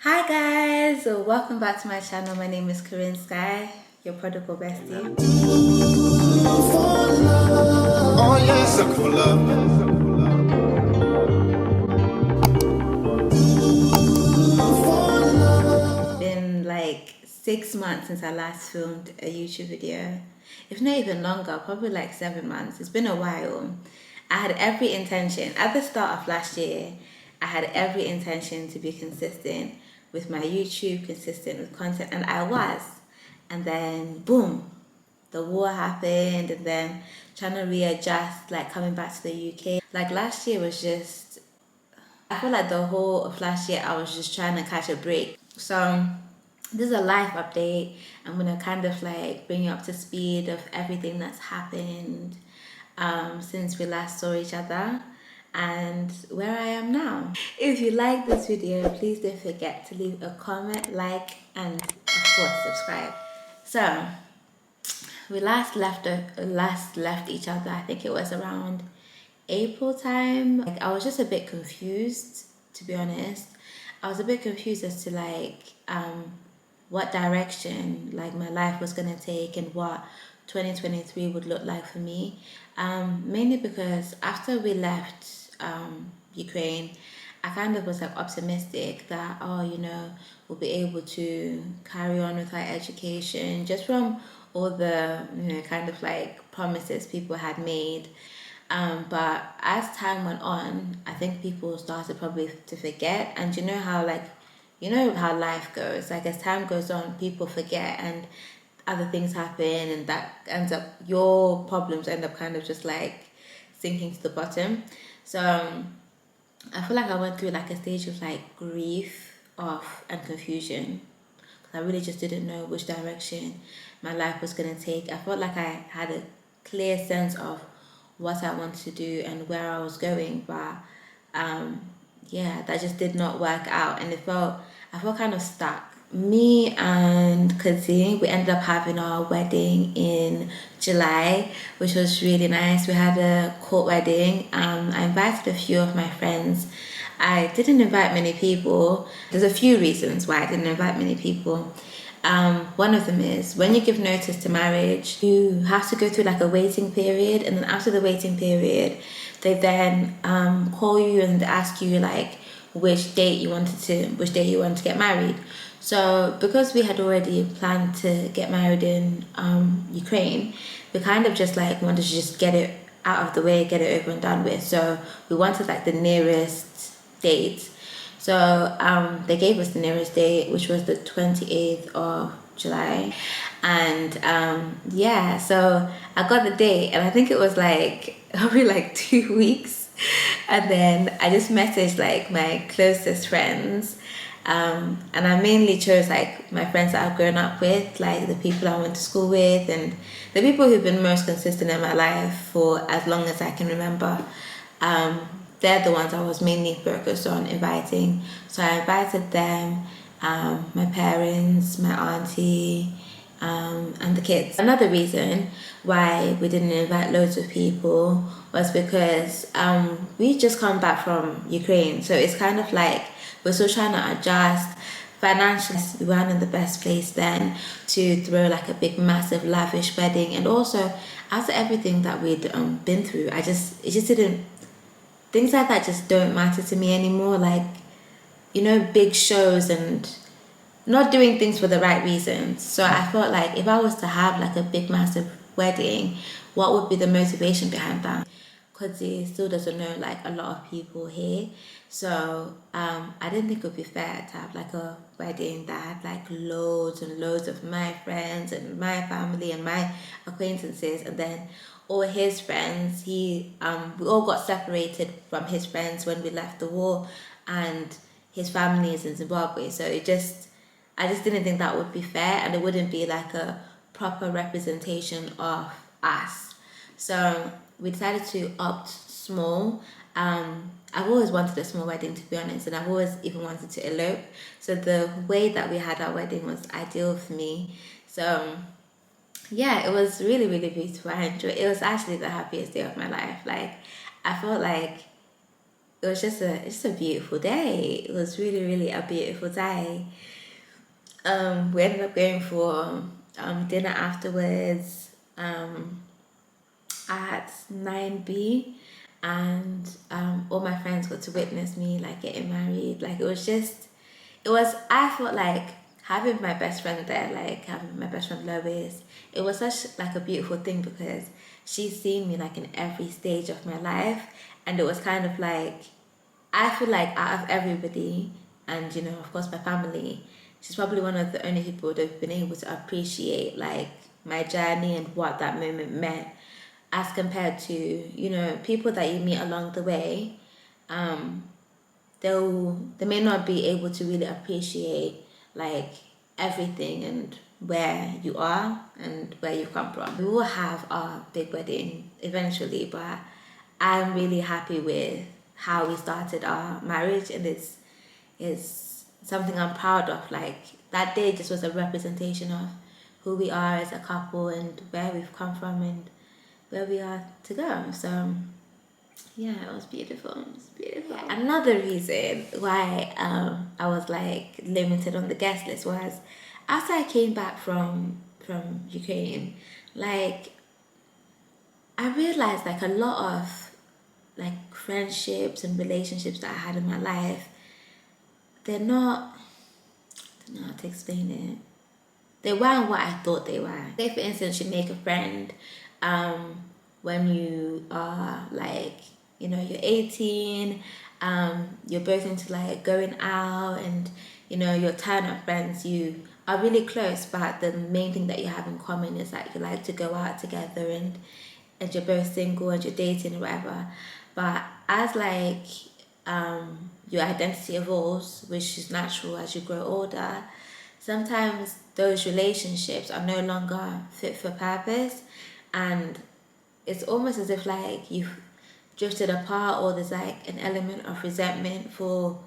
Hi guys, so welcome back to my channel. My name is Corinne Sky, your prodigal bestie. Oh yeah, sucker for love. It's been like 6 months since I last filmed a YouTube video. If not even longer, probably like 7 months. It's been a while. I had every intention, at the start of last year, I had every intention to be consistent with my YouTube, consistent with content, and I was. And then boom, the war happened, and then trying to readjust, like coming back to the UK. Like last year was just, I feel like the whole of last year I was just trying to catch a break. So this is a life update. I'm gonna kind of like bring you up to speed of everything that's happened since we last saw each other and where I am now. If you like this video, please don't forget to leave a comment, like, and of course subscribe. So we last left each other, I think it was around April time. Like I was just a bit confused, to be honest. I was a bit confused as to like what direction like my life was gonna take and what 2023 would look like for me. Mainly because after we left Ukraine, I kind of was like optimistic that we'll be able to carry on with our education just from all the kind of like promises people had made. But as time went on, I think people started probably to forget. And you know how life goes. Like as time goes on, people forget and other things happen, and that ends up, your problems end up kind of just like sinking to the bottom. So I feel like I went through like a stage of like grief and confusion. I really just didn't know which direction my life was going to take. I felt like I had a clear sense of what I wanted to do and where I was going, but that just did not work out, and I felt kind of stuck. Me and Kazi, we ended up having our wedding in July, which was really nice. We had a court wedding. I invited a few of my friends. I didn't invite many people. There's a few reasons why I didn't invite many people. One of them is when you give notice to marriage, you have to go through like a waiting period, and then after the waiting period, they then call you and ask you like which date you wanted to get married. So because we had already planned to get married in Ukraine, we kind of just like wanted to just get it out of the way, get it over and done with. So we wanted like the nearest date. So they gave us the nearest date, which was the 28th of July. And so I got the date, and I think it was like probably like 2 weeks. And then I just messaged like my closest friends. And I mainly chose like my friends that I've grown up with, like the people I went to school with, and the people who've been most consistent in my life for as long as I can remember. They're the ones I was mainly focused on inviting. So I invited them, my parents, my auntie, and the kids. Another reason why we didn't invite loads of people was because we just come back from Ukraine. So it's kind of like we're still trying to adjust. Financially, we weren't in the best place then to throw like a big, massive, lavish wedding. And also, after everything that we'd been through, it just didn't. Things like that just don't matter to me anymore. Like, big shows and not doing things for the right reasons. So I felt like if I was to have like a big, massive wedding, what would be the motivation behind that? Because he still doesn't know like a lot of people here. So I didn't think it would be fair to have like a wedding that had like loads and loads of my friends and my family and my acquaintances, and then all his friends. We all got separated from his friends when we left the war, and his family is in Zimbabwe. So I just didn't think that would be fair, and it wouldn't be like a proper representation of us. So we decided to opt small. I've always wanted a small wedding, to be honest, and I've always even wanted to elope. So the way that we had our wedding was ideal for me. So it was really, really beautiful. I enjoyed it. It was actually the happiest day of my life. Like, I felt like it was just a beautiful day. It was really, really a beautiful day. We ended up going for dinner afterwards at 9B, and all my friends got to witness me like getting married. Like I felt like having my best friend there, like having my best friend Lois, it was such like a beautiful thing because she's seen me like in every stage of my life, and it was kind of like, I feel like out of everybody, and you know, of course my family, she's probably one of the only people that have been able to appreciate like my journey and what that moment meant, as compared to, you know, people that you meet along the way. They may not be able to really appreciate like everything and where you are and where you come from. We will have our big wedding eventually, but I'm really happy with how we started our marriage, and it's something I'm proud of. Like that day just was a representation of who we are as a couple and where we've come from and where we are to go. So yeah, it was beautiful. It was beautiful. Another reason why I was like limited on the guest list was after I came back from Ukraine, like I realized like a lot of like friendships and relationships that I had in my life, they're not, I don't know how to explain it. They weren't what I thought they were. Say for instance, you make a friend when you are like, you know, you're 18, you're both into like going out, and you know, your turn of friends, you are really close, but the main thing that you have in common is that you like to go out together, and you're both single and you're dating or whatever. But as like your identity evolves, which is natural as you grow older, sometimes those relationships are no longer fit for purpose, and it's almost as if like you've drifted apart, or there's like an element of resentment for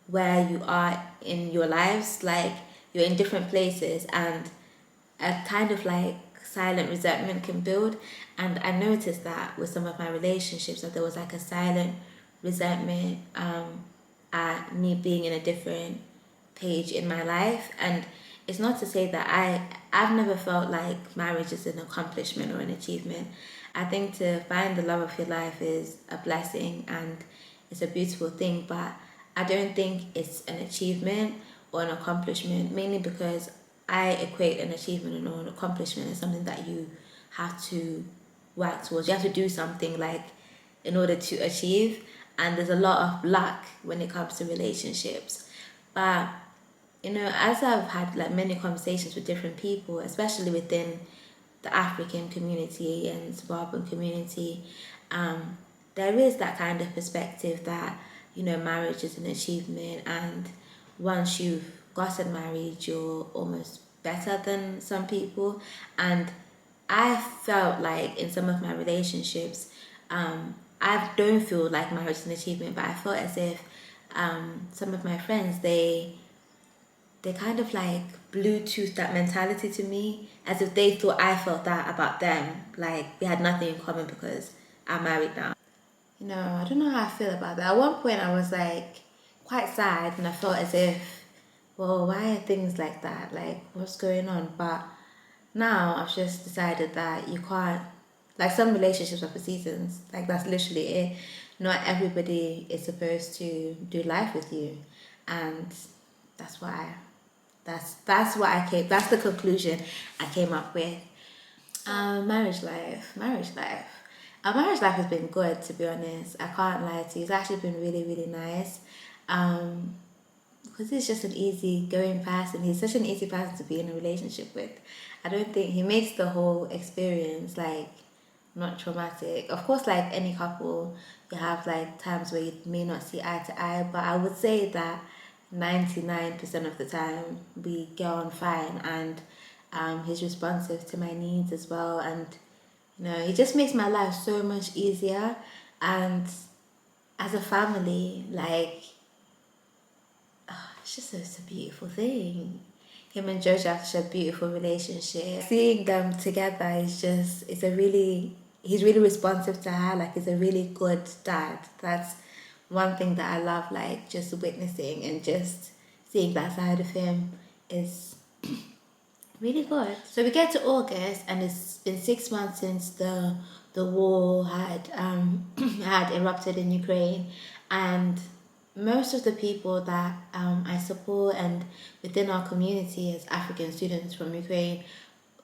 where you are in your lives. Like you're in different places, and a kind of like silent resentment can build. And I noticed that with some of my relationships, that there was like a silent resentment at me being in a different page in my life. And it's not to say that I've never felt like marriage is an accomplishment or an achievement. I think to find the love of your life is a blessing and it's a beautiful thing, but I don't think it's an achievement or an accomplishment, mainly because I equate an achievement or an accomplishment as something that you have to work towards. You have to do something like in order to achieve, and there's a lot of luck when it comes to relationships. But you know, as I've had like many conversations with different people, especially within the African community and Zimbabwean community, there is that kind of perspective that, you know, marriage is an achievement, and once you've gotten married, you're almost better than some people. And I felt like in some of my relationships, I don't feel like marriage is an achievement, but I felt as if some of my friends, they kind of like Bluetooth that mentality to me, as if they thought I felt that about them. Like we had nothing in common because I'm married now. You know, I don't know how I feel about that. At one point I was like quite sad, and I felt as if, well, why are things like that? Like what's going on? But now I've just decided that you can't, like some relationships are for seasons. Like that's literally it. Not everybody is supposed to do life with you. And that's why that's the conclusion I came up with. Marriage life. Our marriage life has been good, to be honest. I can't lie to you. It's actually been really, really nice. Because he's just an easy going person. He's such an easy person to be in a relationship with. I don't think he makes the whole experience like not traumatic. Of course, like any couple, you have like times where you may not see eye to eye, but I would say that 99% of the time we get on fine, and he's responsive to my needs as well, and you know, it just makes my life so much easier. And as a family, like it's a beautiful thing. Him and George have such a beautiful relationship. Seeing them together is just, he's really responsive to her. Like he's a really good dad. That's one thing that I love, like just witnessing and just seeing that side of him is really good. So we get to August, and it's been 6 months since the war had had erupted in Ukraine, and most of the people that I support and within our community as African students from Ukraine,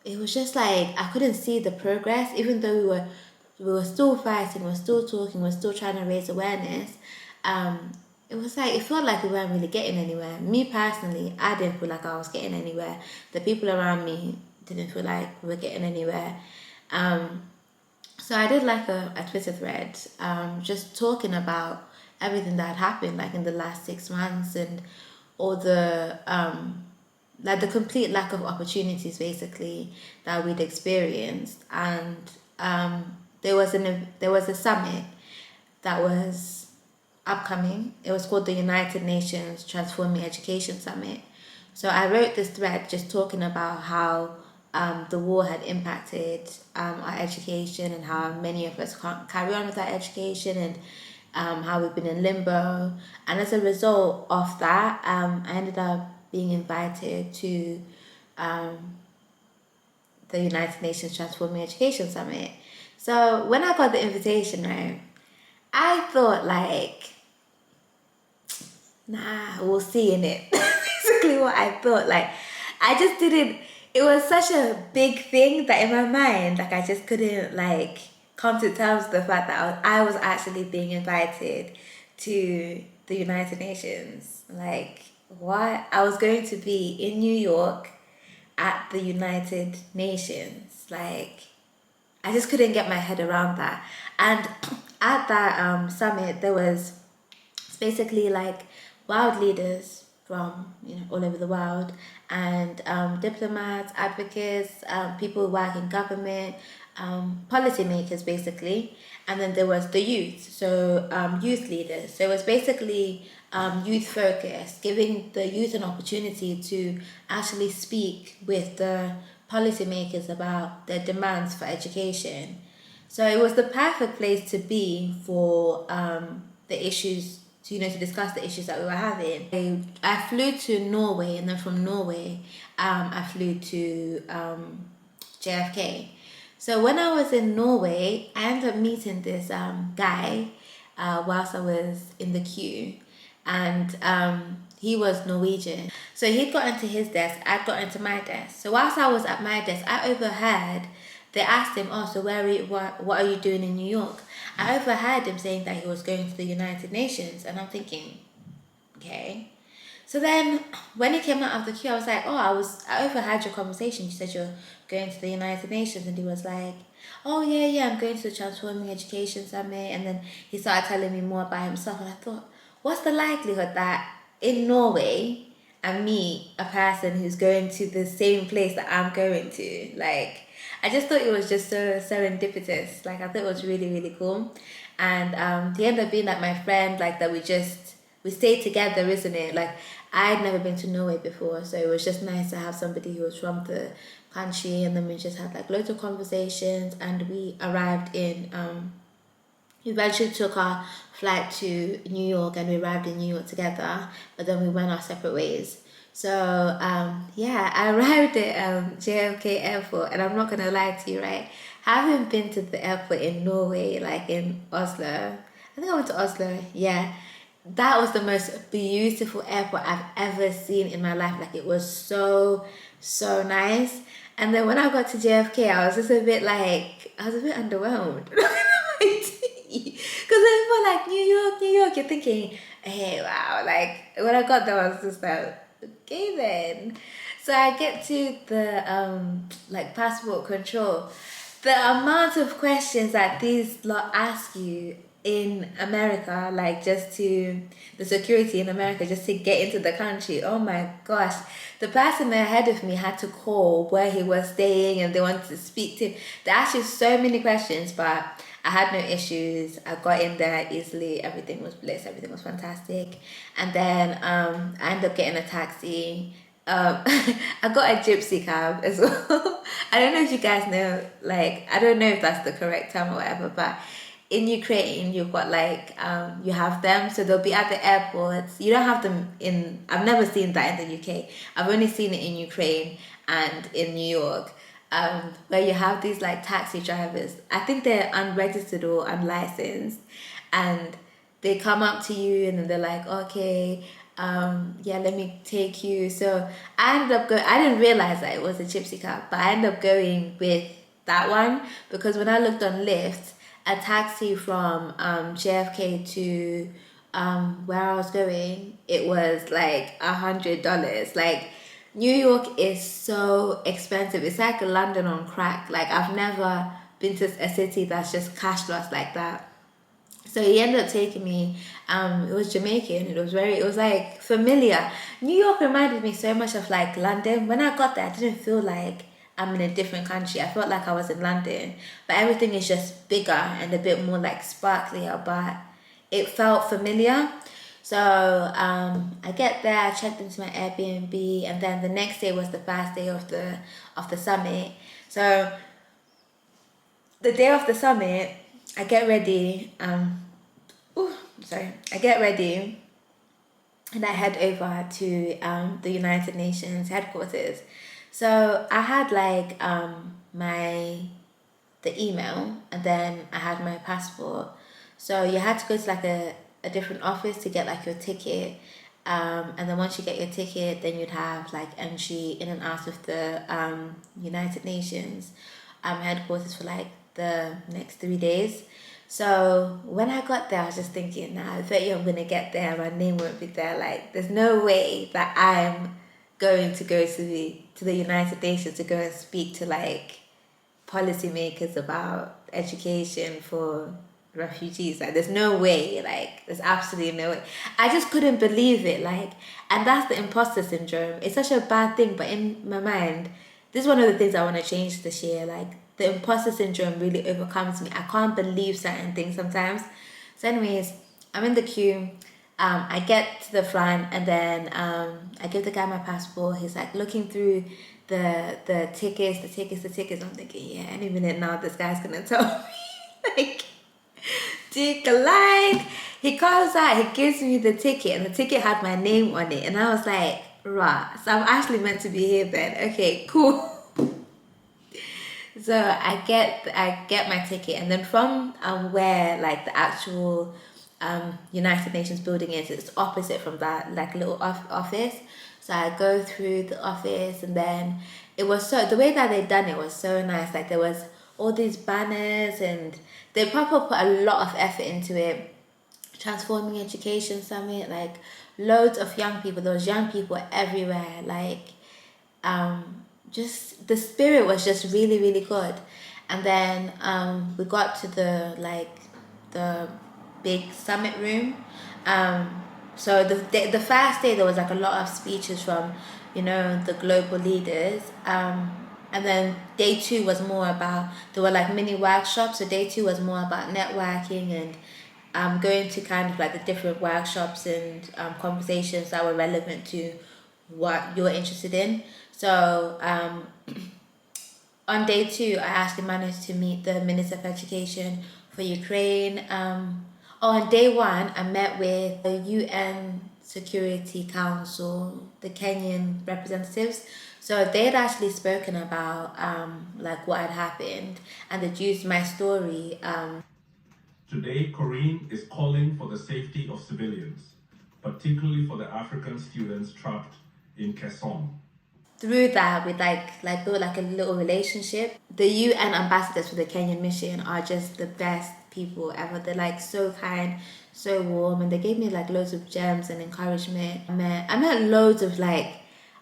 it was just like I couldn't see the progress, even though we were still fighting, we were still talking, we were still trying to raise awareness. It was like, it felt like we weren't really getting anywhere. Me personally, I didn't feel like I was getting anywhere. The people around me didn't feel like we were getting anywhere. So I did like a Twitter thread, just talking about everything that had happened like in the last 6 months, and all the like the complete lack of opportunities basically that we'd experienced. And there was a summit that was upcoming. It was called the United Nations Transforming Education Summit. So I wrote this thread just talking about how the war had impacted our education, and how many of us can't carry on with our education, and how we've been in limbo. And as a result of that, I ended up being invited to the United Nations Transforming Education Summit. So when I got the invitation, right, I thought like, nah, we'll see in it. Basically what I thought. Like, I just didn't, it was such a big thing that in my mind, like I just couldn't like come to terms with the fact that I was actually being invited to the United Nations. Like, what? I was going to be in New York at the United Nations. Like, I just couldn't get my head around that. And at that summit, there was basically like world leaders from all over the world, and diplomats, advocates, people who work in government, policymakers basically, and then there was the youth, so youth leaders. So it was basically youth focused, giving the youth an opportunity to actually speak with the policymakers about their demands for education. So it was the perfect place to be for the issues, to discuss the issues that we were having. I flew to Norway, and then from Norway, I flew to JFK. So when I was in Norway, I ended up meeting this guy whilst I was in the queue, and he was Norwegian. So he'd got into his desk, I'd got into my desk. So whilst I was at my desk, I overheard, they asked him, oh, so what are you doing in New York? I overheard him saying that he was going to the United Nations, and I'm thinking, okay. So then when he came out of the queue, I was like, oh, I overheard your conversation. You said you're going to the United Nations. And he was like, oh, yeah, I'm going to the Transforming Education Summit. And then he started telling me more about himself. And I thought, what's the likelihood that in Norway I meet a person who's going to the same place that I'm going to? Like, I just thought it was just so serendipitous. Like, I thought it was really, really cool. And he ended up being like my friend, like that we stayed together, isn't it? Like, I'd never been to Norway before, so it was just nice to have somebody who was from the country, and then we just had like loads of conversations, and we arrived in, we eventually took our flight to New York, and we arrived in New York together, but then we went our separate ways. So, I arrived at JFK Airport, and I'm not going to lie to you, right? Having been to the airport in Norway, like in Oslo, I think I went to Oslo, yeah. That was the most beautiful airport I've ever seen in my life. Like, it was so, so nice. And then when I got to JFK, I was a bit underwhelmed. Because I felt like New York, you're thinking, hey, wow. Like, when I got there, I was just like, okay then. So I get to the passport control. The amount of questions that these lot ask you in America, like just to the security in America, just to get into the country. Oh my gosh. The person ahead of me had to call where he was staying, and they wanted to speak to him. They asked you so many questions, but I had no issues. I got in there easily. Everything was bliss. Everything was fantastic. And then I ended up getting a taxi. I got a gypsy cab as well. I don't know if you guys know, like, I don't know if that's the correct term or whatever, but in Ukraine, you've got like you have them, so they'll be at the airports. You don't have them in. I've never seen that in the UK. I've only seen it in Ukraine and in New York, where you have these like taxi drivers. I think they're unregistered or unlicensed, and they come up to you and then they're like, okay, yeah, let me take you. So I ended up going. I didn't realize that it was a gypsy cab, but I ended up going with that one because when I looked on Lyft, a taxi from JFK to where I was going, it was like $100. Like New York is so expensive. It's like London on crack. Like I've never been to a city that's just cash lost like that. So he ended up taking me. It was Jamaican. It was like familiar. New York reminded me so much of like London. When I got there, I didn't feel like I'm in a different country. I felt like I was in London, but everything is just bigger and a bit more like sparklier, but it felt familiar. So I get there, I checked into my Airbnb, and then the next day was the first day of the summit. So the day of the summit, I get ready. I get ready, and I head over to the United Nations headquarters. So I had like the email, and then I had my passport. So you had to go to like a different office to get like your ticket. And then once you get your ticket, then you'd have like entry in and out of the United Nations headquarters for like the next 3 days. So when I got there, I was just thinking, nah, I bet you I'm gonna get there, my name won't be there. Like there's no way that I'm going to go to the United Nations to go and speak to like policymakers about education for refugees. Like there's no way. Like there's absolutely no way. I just couldn't believe it. Like, and that's the imposter syndrome. It's such a bad thing, but in my mind, this is one of the things I want to change this year. Like the imposter syndrome really overcomes me. I can't believe certain things sometimes. So anyways, I'm in the queue. I get to the front, and then I give the guy my passport. He's like looking through the tickets. I'm thinking, yeah, any minute now this guy's gonna tell me like decline. He comes out, he gives me the ticket, and the ticket had my name on it, and I was like, rah, so I'm actually meant to be here then. Okay, cool. So I get my ticket, and then from where like the actual United Nations building is, it's opposite from that like little office. So I go through the office, and then it was the way that they done it was so nice. Like there was all these banners, and they probably put a lot of effort into it. Transforming Education Summit, like loads of young people. There was young people everywhere. Like just the spirit was just really, really good. And then we got to the big summit room. So the first day there was like a lot of speeches from, the global leaders. And then day 2 was more about, there were like mini workshops. So day 2 was more about networking and going to kind of like the different workshops and conversations that were relevant to what you're interested in. So on day 2, I actually managed to meet the Minister of Education for Ukraine. On day 1, I met with the UN Security Council, the Kenyan representatives. So they had actually spoken about like what had happened, and they'd used my story. Today, Corinne is calling for the safety of civilians, particularly for the African students trapped in Cason. Through that, we like built like a little relationship. The UN ambassadors for the Kenyan mission are just the best people ever. They're like so kind, so warm, and they gave me like loads of gems and encouragement. I met loads of like,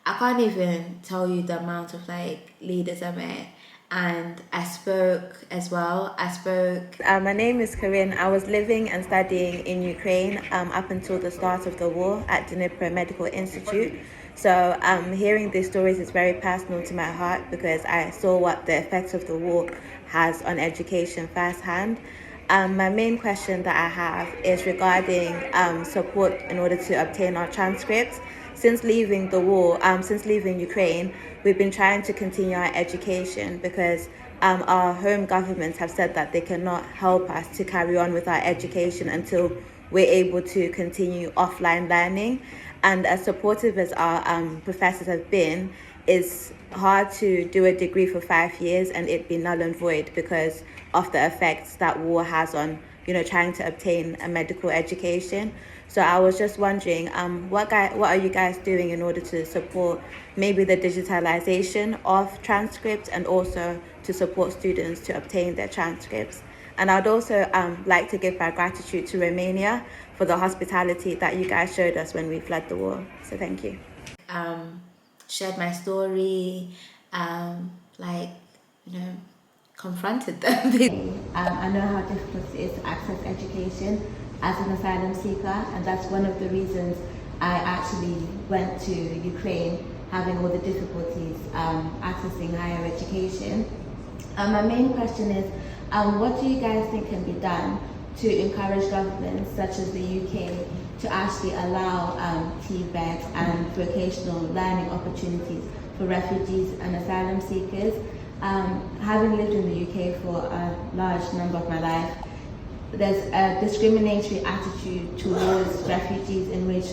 I can't even tell you the amount of like leaders I met. And I spoke as well. My name is Corinne. I was living and studying in Ukraine up until the start of the war at Dnipro Medical Institute. So hearing these stories is very personal to my heart because I saw what the effects of the war has on education firsthand. My main question that I have is regarding support in order to obtain our transcripts. Since leaving the war, since leaving Ukraine, we've been trying to continue our education because our home governments have said that they cannot help us to carry on with our education until we're able to continue offline learning. And as supportive as our professors have been, it's hard to do a degree for 5 years and it be null and void because of the effects that war has on, trying to obtain a medical education. So I was just wondering, what are you guys doing in order to support maybe the digitalization of transcripts and also to support students to obtain their transcripts? And I'd also like to give my gratitude to Romania for the hospitality that you guys showed us when we fled the war. So thank you. Shared my story, confronted them. I know how difficult it is to access education as an asylum seeker, and that's one of the reasons I actually went to Ukraine, having all the difficulties accessing higher education. My main question is, what do you guys think can be done to encourage governments such as the UK to actually allow TVET and vocational learning opportunities for refugees and asylum seekers? Having lived in the UK for a large number of my life, there's a discriminatory attitude towards refugees in which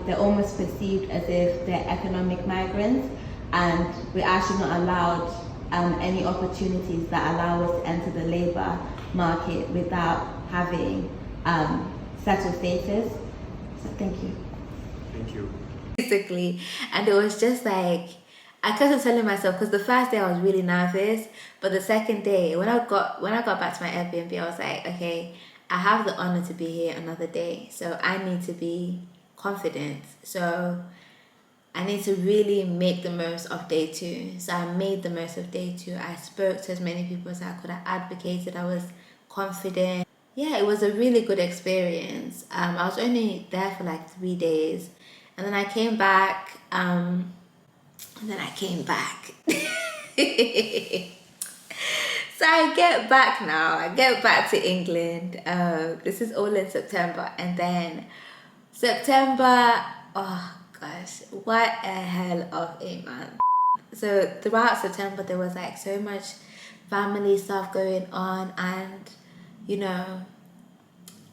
they're almost perceived as if they're economic migrants, and we're actually not allowed any opportunities that allow us to enter the labour market without having settled status. So thank you. Thank you. Basically, and it was just like, I kept telling myself, because the first day I was really nervous, but the second day, when I got back to my Airbnb, I was like, okay, I have the honor to be here another day, so I need to be confident. So I need to really make the most of day 2. So I made the most of day 2. I spoke to as many people as I could. I advocated. I was confident. Yeah, it was a really good experience. I was only there for like 3 days, and then I came back. So I get back now. I get back to England. This is all in September, and then September. Oh gosh, what a hell of a month. So throughout September, there was like so much family stuff going on, and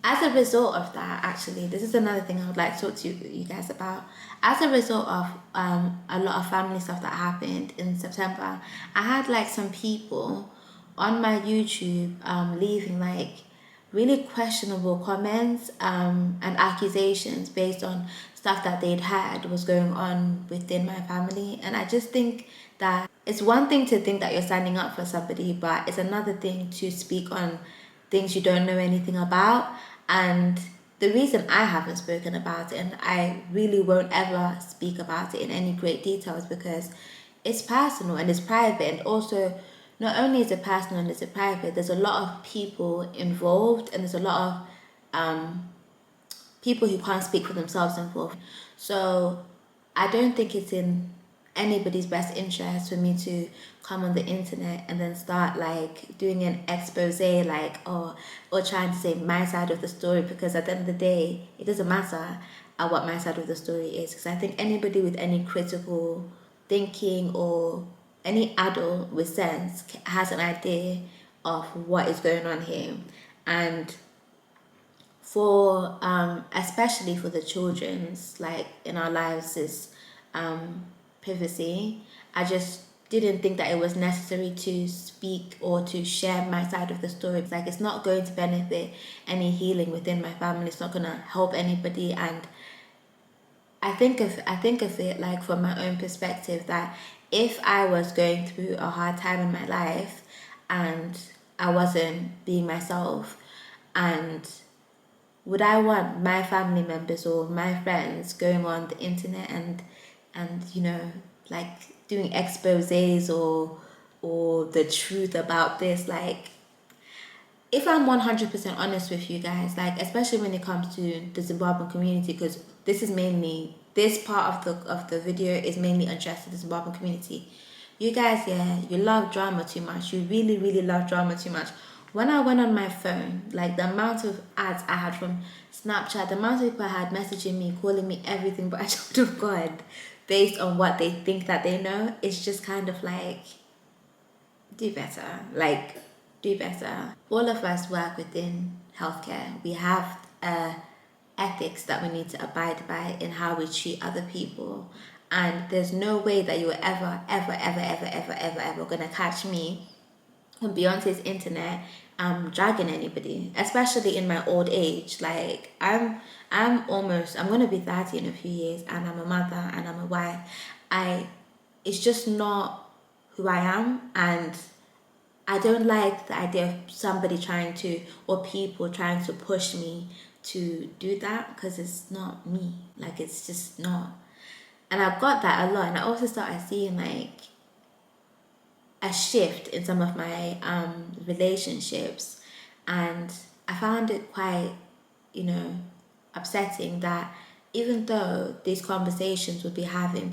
as a result of that, actually, this is another thing I would like to talk to you guys about. As a result of a lot of family stuff that happened in September, I had like some people on my YouTube leaving like really questionable comments and accusations based on stuff that they'd had was going on within my family. And I just think that it's one thing to think that you're standing up for somebody, but it's another thing to speak on things you don't know anything about. And the reason I haven't spoken about it, and I really won't ever speak about it in any great detail, is because it's personal and it's private. And also, not only is it personal and it's private, there's a lot of people involved, and there's a lot of people who can't speak for themselves involved. So I don't think it's in anybody's best interest for me to come on the internet and then start like doing an expose, like or trying to say my side of the story, because at the end of the day, it doesn't matter what my side of the story is, because I think anybody with any critical thinking or any adult with sense has an idea of what is going on here. And for especially for the children's like in our lives is privacy, I just didn't think that it was necessary to speak or to share my side of the story. Like, it's not going to benefit any healing within my family. It's not going to help anybody. And I think of it like from my own perspective, that if I was going through a hard time in my life and I wasn't being myself, and would I want my family members or my friends going on the internet and like doing exposés or the truth about this? Like, if I'm 100% honest with you guys, like especially when it comes to the Zimbabwean community, because this part of the video is mainly addressed to the Zimbabwean community. You guys, you love drama too much. You really, really love drama too much. When I went on my phone, like the amount of ads I had from Snapchat, the amount of people I had messaging me, calling me everything but a child of God, based on what they think that they know, it's just kind of like, do better. Like, do better. All of us work within healthcare. We have ethics that we need to abide by in how we treat other people. And there's no way that you're ever gonna catch me on Beyonce's internet dragging anybody, especially in my old age. Like, I'm gonna be 30 in a few years, and I'm a mother and I'm a wife. It's just not who I am, and I don't like the idea of somebody or people trying to push me to do that, because it's not me. Like, it's just not. And I've got that a lot, and I also started seeing like a shift in some of my relationships, and I found it quite, upsetting that even though these conversations would be having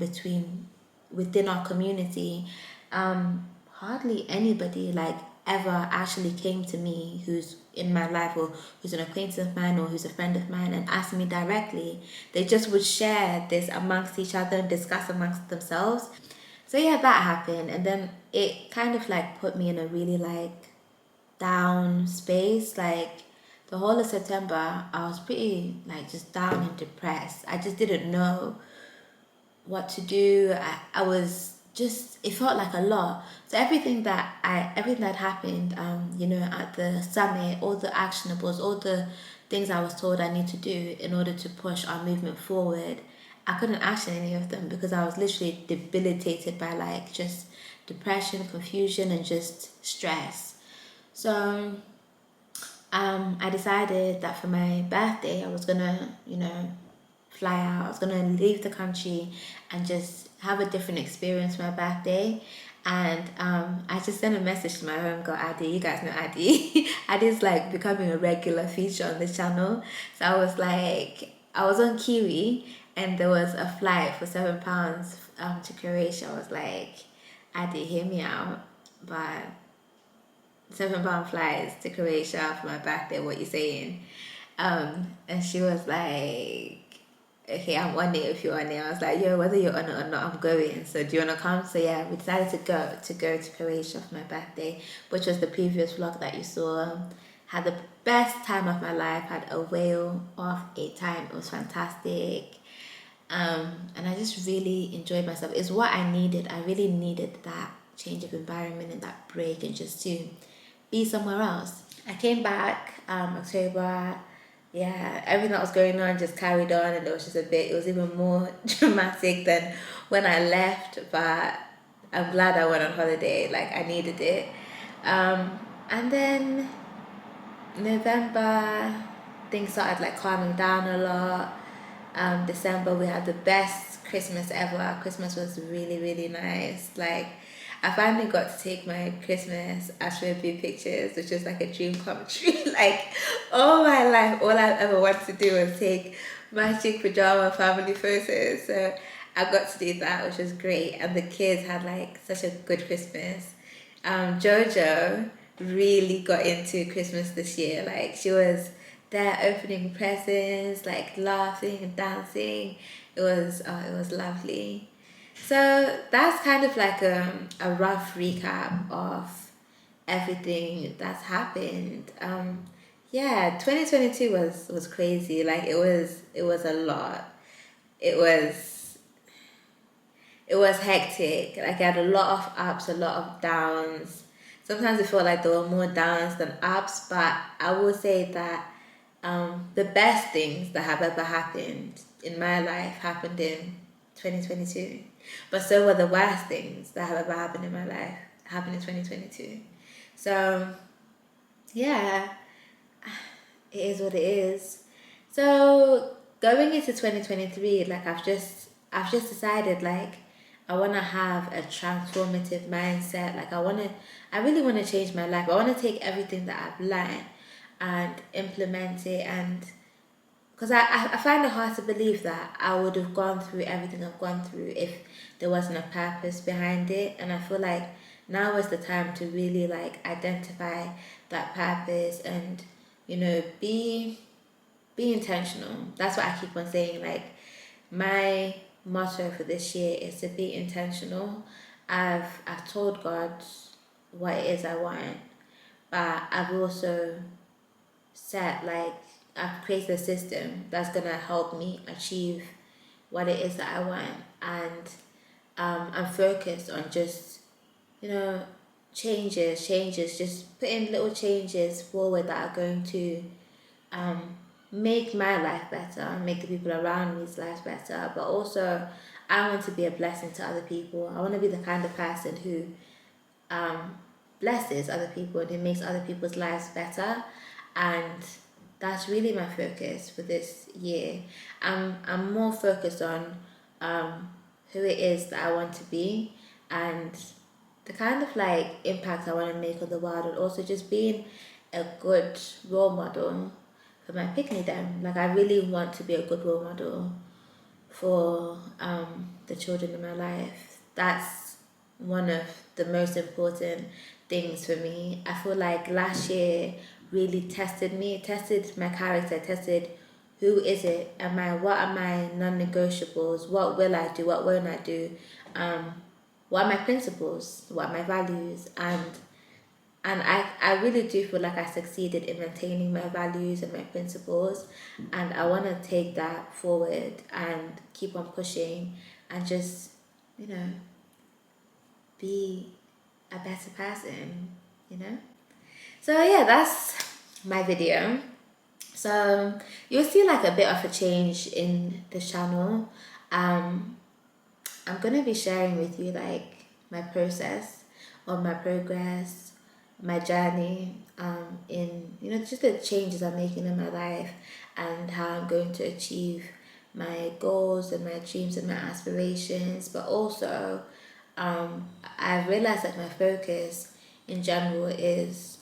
within our community, hardly anybody like ever actually came to me who's in my life, or who's an acquaintance of mine, or who's a friend of mine, and asked me directly. They just would share this amongst each other and discuss amongst themselves. So yeah, that happened, and then it kind of like put me in a really like down space. Like, the whole of September, I was pretty like just down and depressed. I just didn't know what to do. I was just, it felt like a lot. So everything that happened, at the summit, all the actionables, all the things I was told I need to do in order to push our movement forward, I couldn't action any of them because I was literally debilitated by like just depression, confusion, and just stress. So I decided that for my birthday I was gonna, fly out. I was gonna leave the country and just have a different experience for my birthday. And I just sent a message to my homegirl Addy. You guys know Addy. Addy's like becoming a regular feature on the channel. So I was on Kiwi, and there was a flight for £7 to Croatia. I was like, Addy, hear me out, but £7 flights to Croatia for my birthday, what you saying? And she was like, okay, I'm on it if you're on it. I was like, yo, whether you're on it or not, I'm going. So do you want to come? So yeah, we decided to go to Croatia for my birthday, which was the previous vlog that you saw. Had the best time of my life. Had a whale of a time. It was fantastic. And I just really enjoyed myself. It's what I needed. I really needed that change of environment and that break, and just to be somewhere else. I came back October. Yeah, everything that was going on just carried on, and it was even more dramatic than when I left, but I'm glad I went on holiday. Like, I needed it. And then November, things started like calming down a lot. December, we had the best Christmas ever. Christmas was really, really nice. Like, I finally got to take my Christmas Ashrabi pictures, which was like a dream come true. Like, all my life, all I ever wanted to do was take matching pajama family photos. So I got to do that, which was great. And the kids had like such a good Christmas. Jojo really got into Christmas this year. Like, she was there opening presents, like laughing and dancing. It was lovely. So that's kind of like a rough recap of everything that's happened. 2022 was crazy. Like, it was a lot. It was hectic. Like, I had a lot of ups, a lot of downs. Sometimes it felt like there were more downs than ups, but I will say that the best things that have ever happened in my life happened in 2022. But so were the worst things that have ever happened in my life happened in 2022. So yeah, it is what it is. So going into 2023, like, I've just decided, like, I want to have a transformative mindset. Like, I really want to change my life. I want to take everything that I've learned and implement it, and because I find it hard to believe that I would have gone through everything I've gone through if there wasn't a purpose behind it. And I feel like now is the time to really like identify that purpose and, be intentional. That's what I keep on saying. Like, my motto for this year is to be intentional. I've told God what it is I want. But I've also set, like, I've created a system that's gonna help me achieve what it is that I want. And I'm focused on just, you know, changes, just putting little changes forward that are going to make my life better, make the people around me's lives better. But also, I want to be a blessing to other people. I want to be the kind of person who blesses other people and who makes other people's lives better. And that's really my focus for this year. I'm more focused on who it is that I want to be, and the kind of like impact I want to make on the world, and also just being a good role model for my picnic them. Like, I really want to be a good role model for the children in my life. That's one of the most important things for me. I feel like last year really tested me. It tested my character, tested who is it, what are my non-negotiables, what will I do, what won't I do, what are my principles, what are my values. And I really do feel like I succeeded in maintaining my values and my principles, and I want to take that forward and keep on pushing and just, you know, be a better person, you know. So yeah, that's my video. So you'll see like a bit of a change in the channel. I'm gonna be sharing with you like my process or my progress, my journey, in, you know, just the changes I'm making in my life and how I'm going to achieve my goals and my dreams and my aspirations. But also, I've realized that my focus in general is,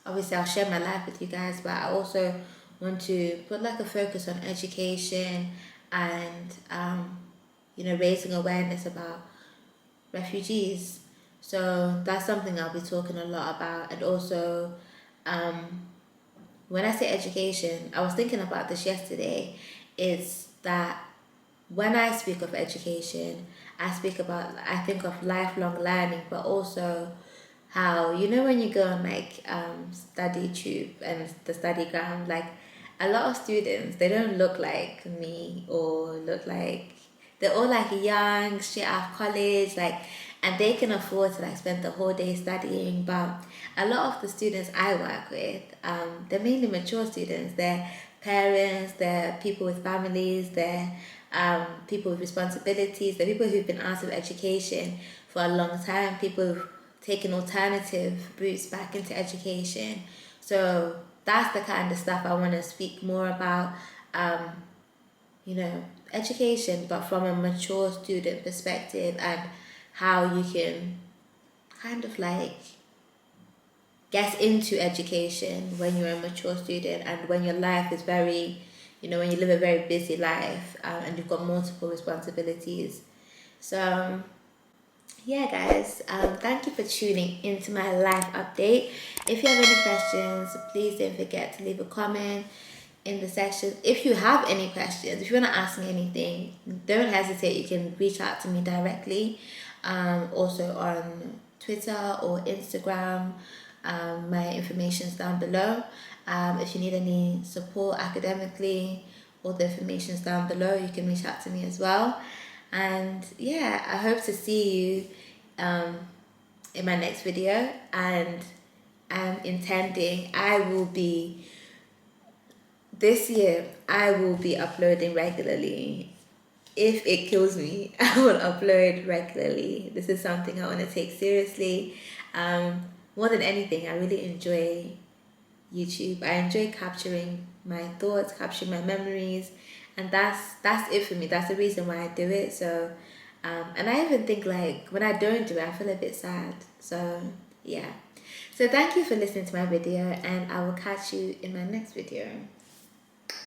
obviously I'll share my life with you guys, but I also want to put like a focus on education and, you know, raising awareness about refugees. So that's something I'll be talking a lot about. And also, when I say education, I was thinking about this yesterday, is that when I speak of education, I think of lifelong learning, but also how, you know, when you go on like study tube and the study ground, like a lot of students, they don't look like me or look like, they're all like young, straight out of college, like, and they can afford to like spend the whole day studying. But a lot of the students I work with, they're mainly mature students. They're parents, they're people with families, they're people with responsibilities, they're people who've been out of education for a long time, people who've taken alternative routes back into education. So that's the kind of stuff I want to speak more about, you know, education, but from a mature student perspective, and how you can kind of like get into education when you're a mature student and when your life is very, you know, when you live a very busy life, and you've got multiple responsibilities. So yeah guys, thank you for tuning into my life update. If you have any questions, please don't forget to leave a comment in the section. If you have any questions, if you want to ask me anything, don't hesitate. You can reach out to me directly, also on Twitter or Instagram. My information is down below. If you need any support academically, all the information is down below. You can reach out to me as well. And yeah, I hope to see you in my next video. And I'm intending, this year, I will be uploading regularly. If it kills me, I will upload regularly. This is something I want to take seriously. More than anything, I really enjoy YouTube. I enjoy capturing my thoughts, capturing my memories, and that's it for me. That's the reason why I do it. So, and I even think like when I don't do it, I feel a bit sad. So yeah. So thank you for listening to my video, and I will catch you in my next video.